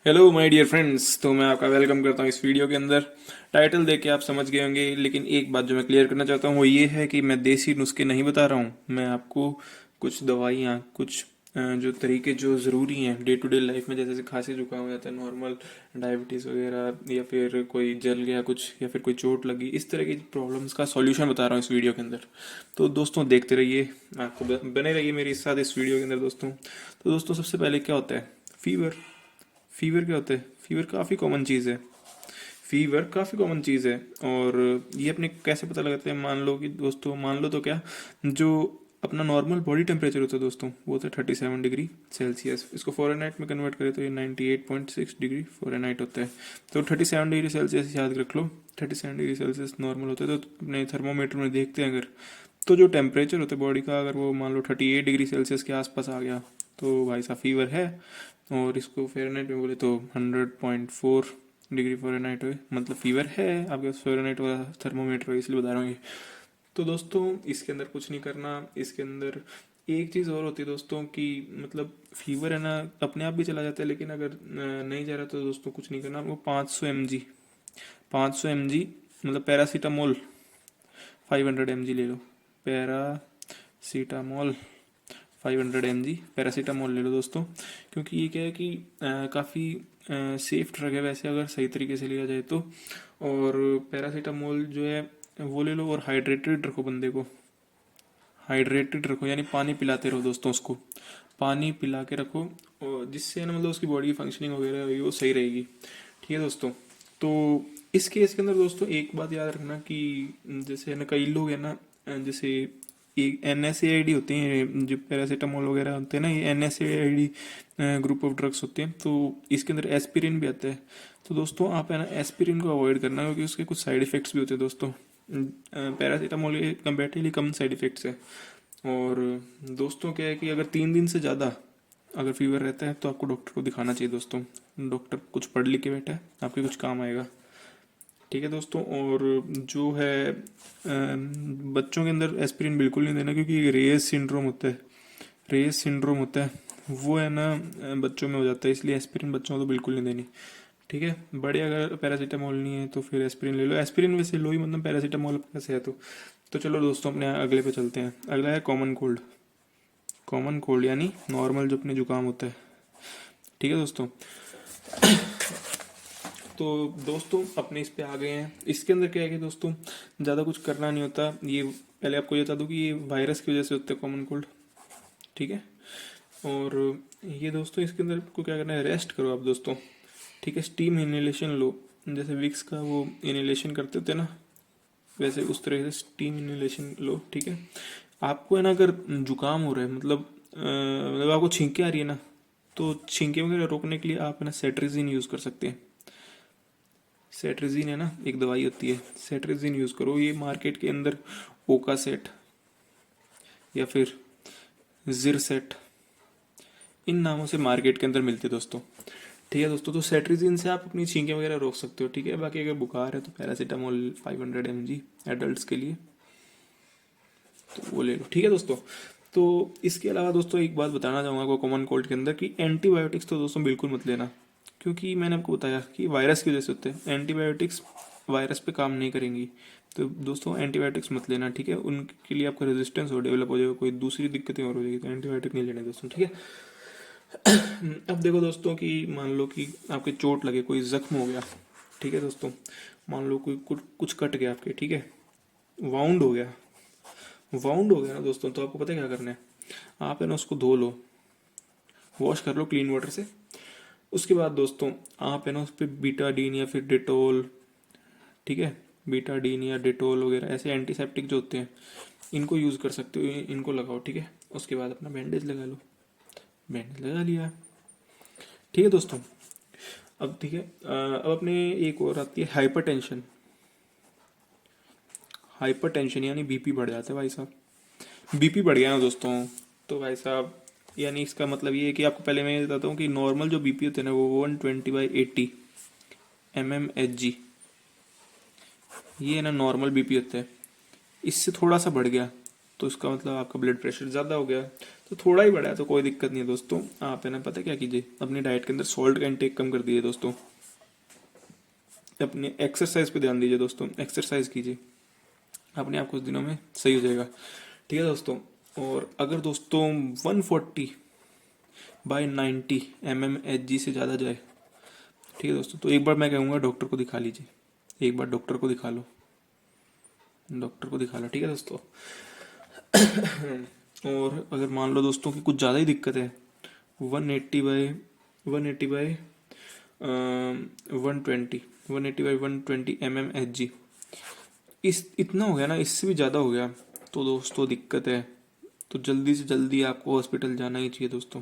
Hello my dear friends. तो मैं आपका वेलकम करता हूँ इस वीडियो के अंदर। टाइटल देख के आप समझ गए होंगे, लेकिन एक बात जो मैं क्लियर करना चाहता हूँ वो ये है कि मैं देसी नुस्खे नहीं बता रहा हूँ। मैं आपको कुछ दवाइयाँ, कुछ जो तरीके जो ज़रूरी हैं डे टू डे लाइफ में, जैसे खांसी जुकाम हो जाता है, नॉर्मल डायबिटीज़ वगैरह, या फिर कोई जल गया कुछ, या फिर कोई चोट लगी, इस तरह की प्रॉब्लम्स का सॉल्यूशन बता रहा हूँ इस वीडियो के अंदर। तो दोस्तों देखते रहिए, आपको बने रहिए मेरे साथ इस वीडियो के अंदर दोस्तों। तो दोस्तों सबसे पहले क्या होता है? फीवर। फीवर क्या होता है? फीवर काफ़ी कॉमन चीज़ है। फीवर काफ़ी कॉमन चीज़ है। और ये अपने कैसे पता लगाते हैं? मान लो कि दोस्तों, मान लो तो क्या, जो अपना नॉर्मल बॉडी टेम्परेचर होता है दोस्तों, वो होता है 37 डिग्री सेल्सियस। इसको फ़ारेनहाइट में कन्वर्ट करें तो ये 98.6 डिग्री फ़ारेनहाइट होता है। तो 37 डिग्री सेल्सियस याद रख लो। 37 डिग्री सेल्सियस नॉर्मल होता है। तो अपने थर्मोमीटर में देखते हैं अगर, तो जो टेम्परेचर होता है बॉडी का, अगर वो मान लो 38 डिग्री सेल्सियस के आसपास आ गया तो भाई साहब फीवर है। और इसको फ़ारेनहाइट में बोले तो 100.4 डिग्री फ़ारेनहाइट हो, मतलब फीवर है। आपके पास फ़ारेनहाइट वाला थर्मोमीटर है, इसलिए बता रहा हूँ ये। तो दोस्तों इसके अंदर कुछ नहीं करना। इसके अंदर एक चीज़ और होती है दोस्तों कि मतलब फीवर है ना, अपने आप भी चला जाता है, लेकिन अगर नहीं जा रहा तो दोस्तों कुछ नहीं करना। आपको 500 mg, 500 mg मतलब पैरासीटामोल 500 mg ले लो। पैरासीटामोल 500 mg पैरासीटामोल ले लो दोस्तों। क्योंकि ये क्या है कि काफ़ी सेफ ड्रग है वैसे, अगर सही तरीके से लिया जाए तो। और पैरासीटामोल जो है वो ले लो, और हाइड्रेटेड रखो बंदे को। हाइड्रेटेड रखो यानी पानी पिलाते रहो दोस्तों उसको। पानी पिला के रखो, और जिससे ना मतलब उसकी बॉडी की फंक्शनिंग वगैरह होगी वो सही रहेगी। ठीक है दोस्तों। तो इस केस के अंदर दोस्तों एक बात याद रखना कि जैसे है ना, कई लोग है ना, जैसे एक NSAID होते हैं, जो पैरासीटामोल वगैरह होते हैं ना, ये NSAID ग्रुप ऑफ ड्रग्स होते हैं। तो इसके अंदर एस्पिरिन भी आता है। तो दोस्तों आप है ना एस्पिरिन को अवॉइड करना, क्योंकि उसके कुछ साइड इफ़ेक्ट्स भी होते हैं दोस्तों। पैरासीटामोल के कंपेरेटिवली कम साइड इफ़ेक्ट्स है। और दोस्तों क्या है कि अगर 3 दिन से ज़्यादा अगर फीवर रहता है तो आपको डॉक्टर को दिखाना चाहिए दोस्तों। डॉक्टर कुछ पढ़ लिख के बैठा है, आपके कुछ काम आएगा। ठीक है दोस्तों। और जो है बच्चों के अंदर एस्पिरिन बिल्कुल नहीं देना, क्योंकि रेयस सिंड्रोम होता है। रेयस सिंड्रोम होता है, वो है ना बच्चों में हो जाता है, इसलिए एस्पिरिन बच्चों को तो बिल्कुल नहीं देनी। ठीक है। बड़े अगर पैरासीटामोल नहीं है तो फिर एस्पिरिन ले लो। एस्पिरिन वैसे लो ही, मतलब पैरासीटामोल कैसे है तो चलो दोस्तों अपने अगले पे चलते हैं। अगला है कॉमन कोल्ड। कॉमन कोल्ड यानी नॉर्मल जो अपने जुकाम होता है। ठीक है दोस्तों। तो दोस्तों अपने इस पे आ गए हैं। इसके अंदर क्या है कि दोस्तों ज़्यादा कुछ करना नहीं होता। ये पहले आपको ये बता दूँ कि ये वायरस की वजह से होता है कॉमन कोल्ड। ठीक है। और ये दोस्तों इसके अंदर आपको क्या करना है, रेस्ट करो आप दोस्तों। ठीक है। स्टीम इनहेलेशन लो, जैसे विक्स का वो इनहेलेशन करते थे ना, वैसे उस तरह से स्टीम इनहेलेशन लो। ठीक है। आपको है ना अगर जुकाम हो रहा है, मतलब आपको छींके आ रही है ना, तो छींके वगैरह रोकने के लिए आप है ना सेट्रिजिन यूज़ कर सकते हैं। सेट्रिजिन है ना, एक दवाई होती है, सेट्रिजिन यूज़ करो। ये मार्केट के अंदर ओका सेट या फिर जिरसेट, इन नामों से मार्केट के अंदर मिलते हैं दोस्तों। ठीक है दोस्तों। तो सेट्रिजिन से आप अपनी छींकें वगैरह रोक सकते हो। ठीक है। बाकी अगर बुखार है तो पैरासीटामोल 500 mg एडल्ट्स के लिए, तो वो ले लो। ठीक है दोस्तों। तो इसके अलावा दोस्तों एक बात बताना चाहूँगा आपको कॉमन कोल्ड के अंदर कि एंटीबायोटिक्स तो दोस्तों बिल्कुल मत लेना। क्योंकि मैंने आपको बताया कि वायरस की वजह से होते हैं। एंटीबायोटिक्स वायरस पे काम नहीं करेंगी। तो दोस्तों एंटीबायोटिक्स मत लेना। ठीक है। उनके लिए आपका रेजिस्टेंस हो डेवलप हो जाएगा, कोई दूसरी दिक्कतें और हो जाएगी, तो एंटीबायोटिक नहीं लेने दोस्तों। ठीक है। अब देखो दोस्तों कि मान लो कि आपके चोट लगे, कोई जख्म हो गया। ठीक है दोस्तों। मान लो कोई कुछ कट गया आपके। ठीक है। वाउंड हो गया। वाउंड हो गया ना दोस्तों, तो आपको पता है क्या करना है? आप है ना उसको धो लो, वॉश कर लो क्लीन वाटर से। उसके बाद दोस्तों आप है ना उस पर बीटाडीन या फिर डेटोल, ठीक है, बीटाडीन या डेटोल वगैरह ऐसे एंटीसेप्टिक जो होते हैं, इनको यूज़ कर सकते हो, इनको लगाओ। ठीक है। उसके बाद अपना बैंडेज लगा लो। बैंडेज लगा लिया। ठीक है दोस्तों। अब ठीक है, अब अपने एक और आती है हाइपरटेंशन। हाइपरटेंशन यानी बीपी बढ़ जाता है भाई साहब। बीपी बढ़ गया ना दोस्तों, तो भाई साहब यानी इसका मतलब ये है कि आपको पहले मैं बताता हूँ कि नॉर्मल जो बीपी होते हैं ना, वो 120/80 mmHg, ये है ना नॉर्मल बीपी होता है। इससे थोड़ा सा बढ़ गया तो इसका मतलब आपका ब्लड प्रेशर ज़्यादा हो गया, तो थोड़ा ही बढ़ा है तो कोई दिक्कत नहीं है दोस्तों। आप है ना पता क्या कीजिए, अपनी डाइट के अंदर सॉल्ट का इंटेक कम कर दीजिए दोस्तों। अपने एक्सरसाइज पे ध्यान दीजिए दोस्तों, एक्सरसाइज कीजिए, अपने आप कुछ दिनों में सही हो जाएगा। ठीक है दोस्तों। और अगर दोस्तों 140/90 mm Hg से ज़्यादा जाए, ठीक है दोस्तों, तो एक बार मैं कहूँगा डॉक्टर को दिखा लीजिए, एक बार डॉक्टर को दिखा लो, डॉक्टर को दिखा लो। ठीक है दोस्तों। और अगर मान लो दोस्तों कि कुछ ज़्यादा ही दिक्कत है, 180/120 180/120 mm Hg, इस इतना हो गया ना, इससे भी ज़्यादा हो गया तो दोस्तों दिक्कत है, तो जल्दी से जल्दी आपको हॉस्पिटल जाना ही चाहिए दोस्तों।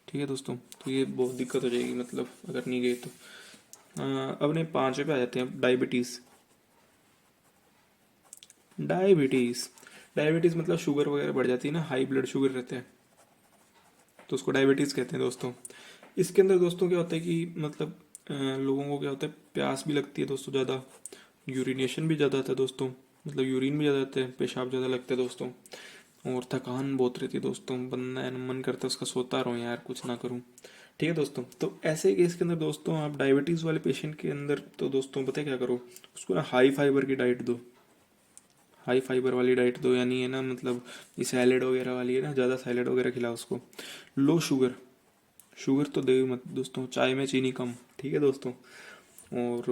ठीक है दोस्तों, तो ये बहुत दिक्कत हो जाएगी, मतलब अगर नहीं गए तो। अपने 5वें पे आ जाते हैं, डायबिटीज़। डायबिटीज़ डायबिटीज़ मतलब शुगर वगैरह बढ़ जाती है ना, हाई ब्लड शुगर रहते हैं, तो उसको डायबिटीज़ कहते हैं दोस्तों। इसके अंदर दोस्तों क्या होता है कि मतलब लोगों को क्या होता है, प्यास भी लगती है दोस्तों ज़्यादा, यूरिनेशन भी ज़्यादा आता है दोस्तों, मतलब यूरिन भी ज़्यादा आता है, पेशाब ज़्यादा लगता है दोस्तों, और थकान बहुत रहती है दोस्तों, बंदा है ना मन करता है उसका सोता रहूँ यार, कुछ ना करूँ। ठीक है दोस्तों, तो ऐसे केस के अंदर दोस्तों आप डायबिटीज़ वाले पेशेंट के अंदर तो दोस्तों पता है क्या करो, उसको ना हाई फाइबर की डाइट दो, हाई फाइबर वाली डाइट दो, यानी है ना मतलब ये सैलेड वगैरह वाली है ना, ज़्यादा सैलेड वगैरह खिलाओ उसको। लो शुगर, शुगर तो दे मत दोस्तों, चाय में चीनी कम। ठीक है दोस्तों। और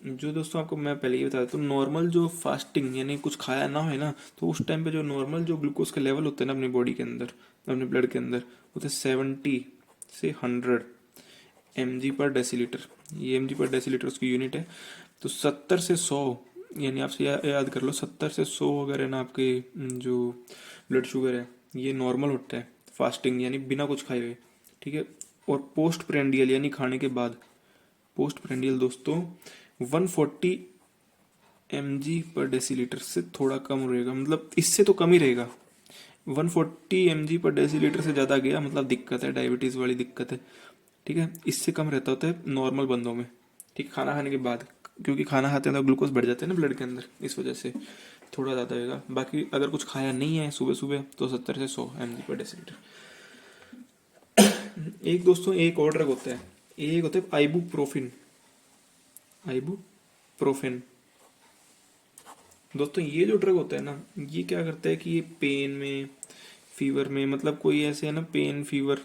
जो दोस्तों आपको मैं पहले ही बता देता हूँ, नॉर्मल जो फास्टिंग यानी कुछ खाया ना हो ना, तो उस टाइम पे जो नॉर्मल जो ग्लूकोज का लेवल होता है ना अपनी बॉडी के अंदर, अपने ब्लड के अंदर, होते 70 से 100 mg/dL। ये mg/dL उसकी यूनिट है। तो 70 से 100, यानी आपसे याद कर लो, 70 से 100 अगर है ना आपके जो ब्लड शुगर है, ये नॉर्मल होता है फास्टिंग यानी बिना कुछ खाए हुए। ठीक है। और पोस्ट प्रेंडियल यानी खाने के बाद, पोस्ट प्रेंडियल दोस्तों 140 mg/dL से थोड़ा कम रहेगा, मतलब इससे तो कम ही रहेगा। 140 mg/dL से ज़्यादा गया मतलब दिक्कत है, डायबिटीज़ वाली दिक्कत है। ठीक है, इससे कम रहता होता है नॉर्मल बंदों में। ठीक, खाना खाने के बाद, क्योंकि खाना खाते हैं तो ग्लूकोज बढ़ जाते हैं ना ब्लड के अंदर, इस वजह से थोड़ा ज़्यादा होगा। बाकी अगर कुछ खाया नहीं है सुबह सुबह तो 70 से 100 mg/dL। एक दोस्तों एक और ड्रग होता है, एक होता है आइबुप्रोफिन। आइबुप्रोफिन दोस्तों, ये जो ड्रग होता है ना, ये क्या करता है कि ये पेन में, फीवर में, मतलब कोई ऐसे है ना पेन फीवर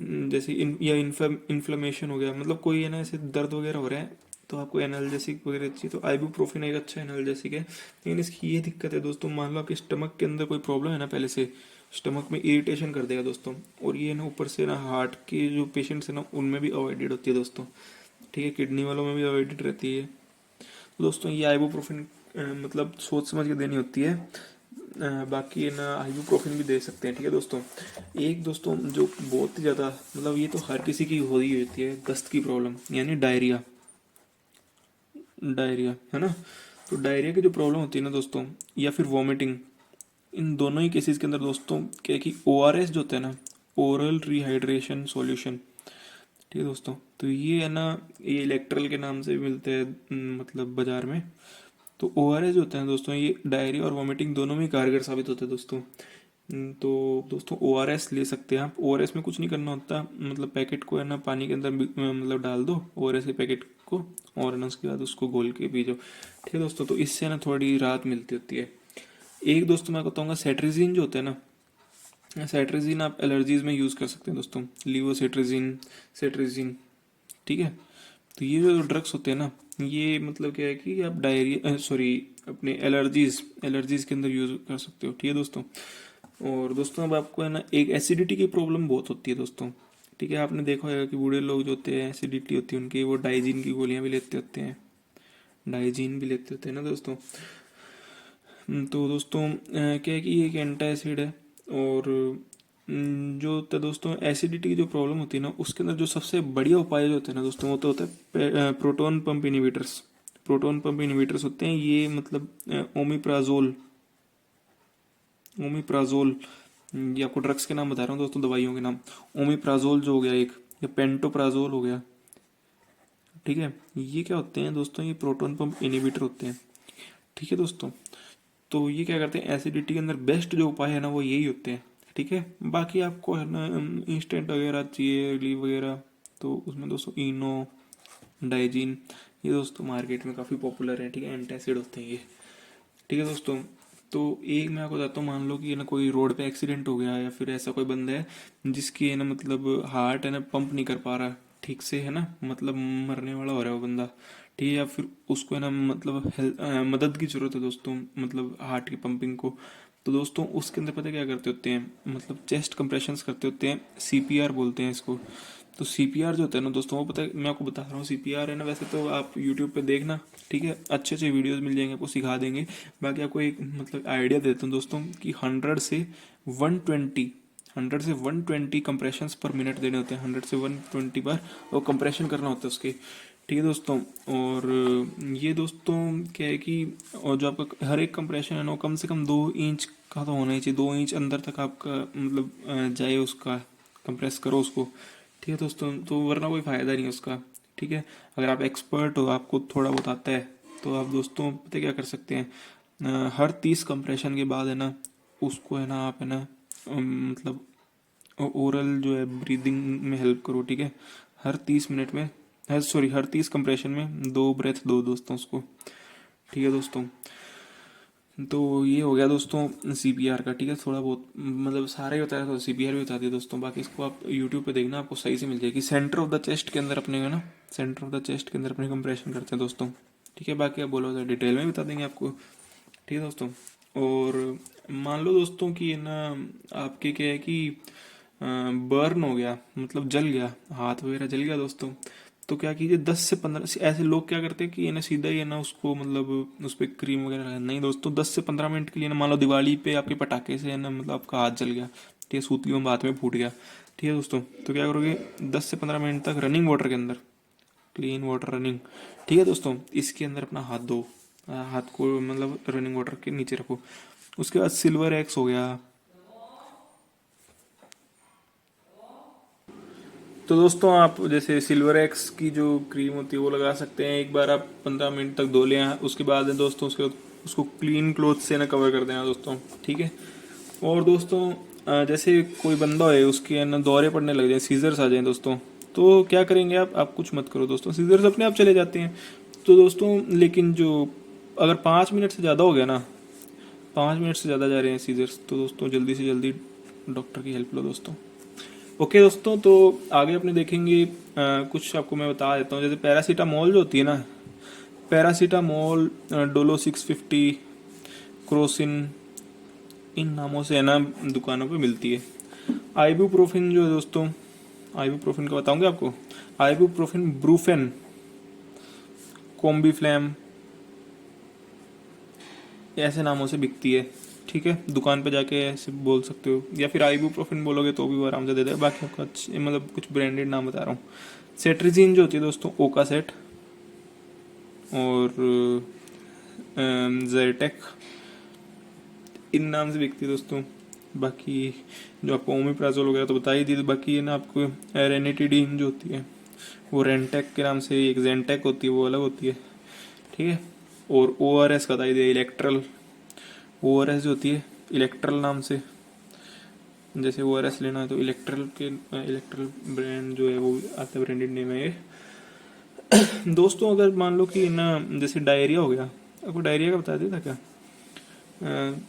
जैसे या इन्फ्लेमेशन हो गया, मतलब कोई है ना ऐसे दर्द वगैरह हो रहा है, तो आपको एनाल्जेसिक वगैरह चाहिए, तो आइबुप्रोफिन एक अच्छा एनाल्जेसिक है। लेकिन इसकी ये दिक्कत है दोस्तों, मान लो आपके स्टमक के अंदर कोई प्रॉब्लम है ना पहले से, स्टमक में इरिटेशन कर देगा दोस्तों, और ये ना ऊपर से ना हार्ट के जो पेशेंट्स है ना उनमें भी अवॉइडेड होती है दोस्तों। ठीक है, किडनी वालों में भी अवॉइडेड रहती है। तो दोस्तों ये आइबुप्रोफिन मतलब सोच समझ के देनी होती है। बाकी है ना आइबुप्रोफिन भी दे सकते हैं। ठीक है दोस्तों। एक दोस्तों जो बहुत ही ज़्यादा, मतलब ये तो हर किसी की हो ही होती है, दस्त की प्रॉब्लम यानी डायरिया। डायरिया है ना, तो डायरिया की जो प्रॉब्लम होती है ना दोस्तों, या फिर वॉमिटिंग, इन दोनों ही केसेस के अंदर दोस्तों क्या है कि ORS जो होता है ना, ओरल रिहाइड्रेशन सॉल्यूशन। ठीक है दोस्तों, तो ये है ना, ये इलेक्ट्रल के नाम से भी मिलते हैं मतलब बाजार में। तो ORS जो होता है दोस्तों, ये डायरिया और वॉमिटिंग दोनों में कारगर साबित होता है दोस्तों। तो दोस्तों ORS ले सकते हैं आप। ORS में कुछ नहीं करना होता, मतलब पैकेट को है ना पानी के अंदर मतलब डाल दो ORS के पैकेट को, और ना उसके बाद उसको घोल के पी जाओ। ठीक है दोस्तों, तो इससे ना थोड़ी राहत मिलती होती है। एक दोस्तों मैं बताऊंगा सेट्रिजिन जो होता है ना, सेट्रिजिन आप एलर्जीज में यूज़ कर सकते हैं दोस्तों, लीवोसेट्रिजिन, सेट्रिजिन। ठीक है, तो ये जो ड्रग्स होते हैं ना, ये मतलब क्या है कि आप डायरिया सॉरी अपने एलर्जीज एलर्जीज के अंदर यूज़ कर सकते हो। ठीक है दोस्तों। और दोस्तों अब आपको है ना एक एसिडिटी की प्रॉब्लम बहुत होती है दोस्तों। ठीक है, आपने देखा होगा कि बूढ़े लोग जो होते हैं एसिडिटी होती है उनकी, वो डाइजीन की गोलियां भी लेते होते हैं, डाइजीन भी लेते होते हैं ना दोस्तों। तो दोस्तों क्या है कि ये एक एंटा एसिड है। और जो होता है दोस्तों एसिडिटी की जो प्रॉब्लम होती है ना, उसके अंदर जो सबसे बढ़िया उपाय जो होते हैं ना दोस्तों, वो तो होता है proton pump inhibitors. Proton pump inhibitors होते हैं ये, मतलब ओमिप्राजोल। ओमिप्राजोल, ये आपको ड्रग्स के नाम बता रहा हूँ दोस्तों, दवाइयों के नाम। ओमिप्राजोल जो हो गया एक, या पेंटोप्राजोल हो गया। ठीक है, ये क्या होते हैं दोस्तों, ये प्रोटोन पंप इनिबिटर होते हैं। ठीक है दोस्तों, तो ये क्या करते हैं, एसिडिटी के अंदर बेस्ट जो उपाय है ना वो यही होते हैं। ठीक है, बाकी आपको है ना इंस्टेंट वगैरह चाहिए, रिलीफ वगैरह, तो उसमें दोस्तों इनो, डाइजीन, ये दोस्तों मार्केट में काफ़ी पॉपुलर है। ठीक है, एंटासिड होते हैं ये। ठीक है दोस्तों, तो एक मैं आपको बताता हूँ, मान लो कि है ना कोई रोड पे एक्सीडेंट हो गया, या फिर ऐसा कोई बंदा है जिसकी है ना मतलब हार्ट है ना पंप नहीं कर पा रहा ठीक से, है ना, मतलब मरने वाला हो रहा है वो बंदा। ठीक है, या फिर उसको है ना मतलब मदद की जरूरत है दोस्तों, मतलब हार्ट की पंपिंग को। तो दोस्तों उसके अंदर पता है क्या करते होते हैं, मतलब चेस्ट कंप्रेशंस करते होते हैं, सीपीआर बोलते हैं इसको। तो सीपीआर जो होता है ना दोस्तों, वो पता है मैं आपको बता रहा हूँ, सीपीआर है ना, वैसे तो आप यूट्यूब पे देखना, ठीक है, अच्छे अच्छे वीडियोस मिल जाएंगे, आपको सिखा देंगे। बाकी आपको एक मतलब आइडिया देता हूँ दोस्तों कि 100 से 120 कंप्रेशंस पर मिनट देने होते हैं, 100 से 120 बार और कंप्रेशन करना होता है उसके। ठीक है दोस्तों, और ये दोस्तों क्या है कि, और जो आपका हर एक कंप्रेशन है ना वो कम से कम 2 इंच का तो होना ही चाहिए, 2 इंच अंदर तक आपका मतलब जाए उसका, कंप्रेस करो उसको। ठीक है दोस्तों, तो वरना कोई फ़ायदा नहीं है उसका। ठीक है, अगर आप एक्सपर्ट हो, आपको थोड़ा बहुत आता है, तो आप दोस्तों पता है क्या कर सकते हैं, हर 30 कंप्रेशन के बाद है ना उसको है ना आप है ना मतलब ओरल जो है ब्रीदिंग में हेल्प करो। ठीक है, हर 30 मिनट में, हर 30 कंप्रेशन में 2 ब्रेथ दो दोस्तों उसको। ठीक है दोस्तों, तो ये हो गया दोस्तों सीपीआर का। ठीक है, थोड़ा बहुत मतलब सारा ही बताया, तो सीपीआर भी बता दिया दोस्तों, बाकी इसको आप यूट्यूब पे देखना, आपको सही से मिल जाएगी। सेंटर ऑफ द चेस्ट के अंदर अपने है ना, सेंटर ऑफ द चेस्ट के अंदर अपने कंप्रेशन करते हैं दोस्तों। ठीक है, बाकी आप बोलो तो डिटेल में बता देंगे आपको। ठीक है दोस्तों, और मान लो दोस्तों कि है ना आपके क्या है कि बर्न हो गया, मतलब जल गया, हाथ वगैरह जल गया दोस्तों, तो क्या कीजिए, 10 से 15, ऐसे लोग क्या करते हैं कि ये ना सीधा ही है ना उसको मतलब उस पर क्रीम वगैरह लगा, नहीं दोस्तों, 10 से 15 मिनट के लिए ना, मान लो दिवाली पे आपके पटाखे से है ना मतलब आपका हाथ जल गया, ठीक है, सूतलियों में हाथ में फूट गया। ठीक है दोस्तों, तो क्या करोगे, 10 से 15 मिनट तक रनिंग वाटर के अंदर, क्लीन वाटर रनिंग, ठीक है दोस्तों, इसके अंदर अपना हाथ धो, हाथ को मतलब रनिंग वाटर के नीचे रखो। उसके बाद सिल्वर एक्स हो गया। तो दोस्तों आप जैसे सिल्वर एक्स की जो क्रीम होती है वो लगा सकते हैं, एक बार आप 15 मिनट तक धो लें, उसके बाद है दोस्तों उसके बाद उसको क्लीन क्लोथ से ना कवर कर देना दोस्तों। ठीक है, और दोस्तों जैसे कोई बंदा है उसके ना दौरे पड़ने लग जाए, सीजर्स आ जाए दोस्तों, तो क्या करेंगे आप कुछ मत करो दोस्तों, सीजर्स अपने आप चले जाते हैं। तो दोस्तों लेकिन जो अगर 5 मिनट से ज़्यादा हो गया ना, 5 मिनट से ज़्यादा जा रहे हैं सीजर्स, तो दोस्तों जल्दी से जल्दी डॉक्टर की हेल्प लो दोस्तों। ओके दोस्तों, तो आगे अपने देखेंगे कुछ आपको मैं बता देता हूँ, जैसे पैरासीटामोल जो होती है ना, पैरासीटामोल, डोलो 650, क्रोसिन, इन नामों से है ना दुकानों पे मिलती है। आइबुप्रोफिन जो है दोस्तों, आइबुप्रोफिन का बताऊंगे आपको, आइबुप्रोफिन, ब्रूफेन, कोम्बीफ्लैम, ऐसे नामों से बिकती है। ठीक है, दुकान पे जाके ऐसे बोल सकते हो, या फिर आइबुप्रोफिन बोलोगे तो भी वो आराम से दे देगा। बाकी आपको अच्छे मतलब कुछ ब्रांडेड नाम बता रहा हूँ। सेट्रिजीन जो होती है दोस्तों, ओका सेट, और जेटेक, इन नाम से बिकती है दोस्तों। बाकी जो आपको ओमिप्राजोल वगैरह तो बता ही दी, बाकी ये ना आपको रेनिटिडीन जो होती है वो रेंटेक के नाम से, एक जेंटेक होती है वो अलग होती है। ठीक है, और ओ आर एस का बता ही दिया, इलेक्ट्रल, ओ आर एस जो होती है इलेक्ट्रल नाम से, जैसे ओ आर एस लेना है तो इलेक्ट्रल के, इलेक्ट्रल ब्रांड जो है वो आता है, ब्रांडेड नेम है ये। दोस्तों अगर मान लो कि ना जैसे डायरिया हो गया, आपको डायरिया का बता दिया था क्या,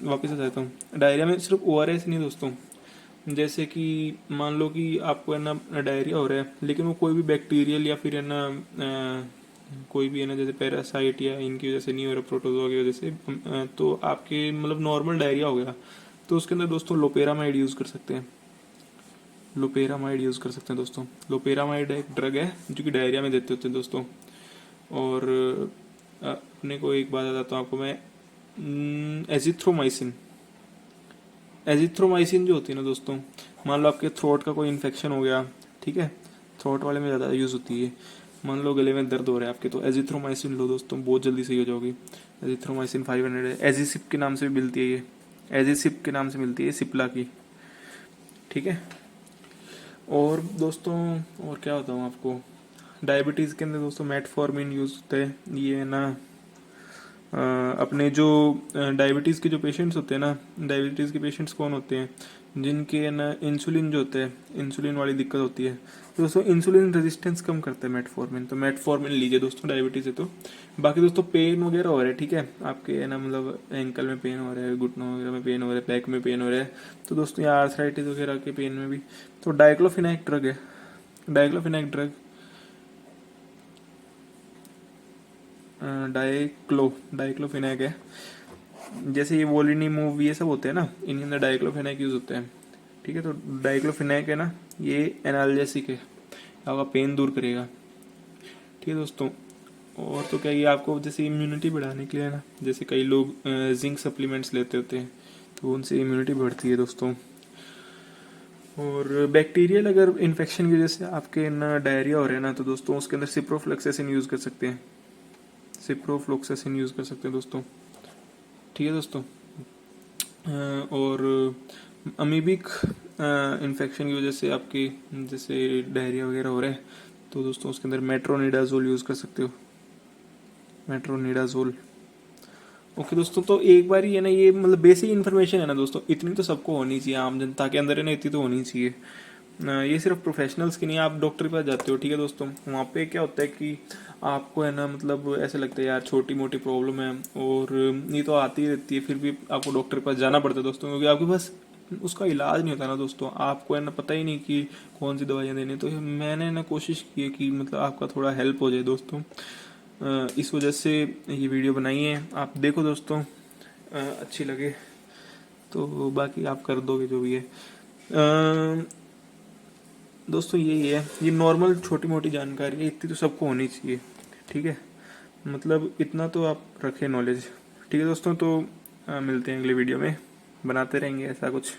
वापस आ जाता हूँ, डायरिया में सिर्फ ओ आर एस नहीं दोस्तों, जैसे कि मान लो कि आपको है ना डायरिया हो रहा है, लेकिन वो कोई भी बैक्टीरियल या फिर है ना कोई भी है ना जैसे पैरासाइट या इनकी वजह से नहीं हो रहा, प्रोटोजोआ की वजह से, तो आपके मतलब नॉर्मल डायरिया हो गया, तो उसके अंदर दोस्तों लोपेरामाइड यूज़ कर सकते हैं, लोपेरामाइड यूज़ कर सकते हैं दोस्तों। लोपेरामाइड एक ड्रग है जो कि डायरिया में देते होते हैं दोस्तों। और अपने को एक बात बताता हूँ आपको मैं, एजिथ्रोमाइसिन, एजिथ्रोमाइसिन जो होती है ना दोस्तों, मान लो आपके थ्रोट का कोई इन्फेक्शन हो गया, ठीक है, थ्रोट वाले में ज़्यादा यूज़ होती है, मान लो गले में दर्द हो रहा है आपके, तो एजिथ्रोमाइसिन लो दोस्तों, बहुत जल्दी सही हो जाओगी। एजिथ्रोमाइसिन 500 है, एजिसिप के नाम से भी मिलती है ये, एजिसिप के नाम से मिलती है सिप्ला की। ठीक है, और दोस्तों और क्या बताऊँ आपको, डायबिटीज़ के अंदर दोस्तों मेटफॉर्मिन यूज़ होता है, ये है ना अपने जो डायबिटीज़ के जो पेशेंट्स होते हैं ना, डायबिटीज़ के पेशेंट्स कौन होते हैं, जिनके है ना इंसुलिन जो होते हैं, इंसुलिन वाली दिक्कत होती है, तो दोस्तों इंसुलिन रेजिस्टेंस कम करता है मेटफॉर्मिन। तो मेटफॉर्मिन लीजिए दोस्तों डायबिटीज़ है तो। बाकी दोस्तों पेन वगैरह हो रहा है, ठीक है, आपके है ना मतलब एंकल में पेन हो रहा है, घुटनों वगैरह में पेन हो रहा है, बैक में पेन हो रहा है, तो दोस्तों या आर्थराइटिस वगैरह के पेन में भी तो डाइक्लोफिनाक ड्रग है। डाइक्लोफिनाक ड्रग डाइक्लोफिनाक है। जैसे ये वोलिनीमूव ये सब होते हैं ना, इनके अंदर डाइक्लोफिनाक यूज़ होते हैं, ठीक है। तो डाइक्लोफिनाक है ना, ये एनाल्जेसिक है, आपका पेन दूर करेगा, ठीक है दोस्तों। और तो क्या, ये आपको जैसे इम्यूनिटी बढ़ाने के लिए है ना, जैसे कई लोग जिंक सप्लीमेंट्स लेते होते हैं, तो उनसे इम्यूनिटी बढ़ती है दोस्तों। और बैक्टीरियल अगर इन्फेक्शन की वजह से आपके ना डायरिया हो रहा है ना, तो दोस्तों उसके अंदर सिप्रोफ्लोक्सासिन यूज़ कर सकते हैं, सिप्रोफ्लोक्सासिन यूज़ कर सकते हैं दोस्तों, ठीक है दोस्तों। और अमीबिक इन्फेक्शन की वजह से आपकी जैसे डायरिया वगैरह हो रहा है, तो दोस्तों उसके अंदर मेट्रोनिडाजोल यूज़ कर सकते हो, मेट्रोनिडाजोल। ओके दोस्तों, तो एक बार ही है ना, ये मतलब बेसिक इन्फॉर्मेशन है ना दोस्तों, इतनी तो सबको होनी चाहिए, आम जनता के अंदर है ना इतनी तो होनी चाहिए। ये सिर्फ प्रोफेशनल्स की नहीं, आप डॉक्टर के पास जाते हो, ठीक है दोस्तों, वहाँ पे क्या होता है कि आपको है ना मतलब ऐसे लगता है यार छोटी मोटी प्रॉब्लम है और ये तो आती ही रहती है, फिर भी आपको डॉक्टर के पास जाना पड़ता है दोस्तों, क्योंकि आपके पास उसका इलाज नहीं होता ना दोस्तों, आपको है ना पता ही नहीं कि कौन सी दवाइयाँ देनी। तो मैंने ना कोशिश की है कि मतलब आपका थोड़ा हेल्प हो जाए दोस्तों, इस वजह से ये वीडियो बनाई है। आप देखो दोस्तों, अच्छी लगे तो बाकी आप कर दोगे जो भी है। दोस्तों यही है, ये नॉर्मल छोटी मोटी जानकारी है, इतनी तो सबको होनी चाहिए, ठीक है, मतलब इतना तो आप रखें नॉलेज, ठीक है दोस्तों। तो मिलते हैं अगले वीडियो में, बनाते रहेंगे ऐसा कुछ।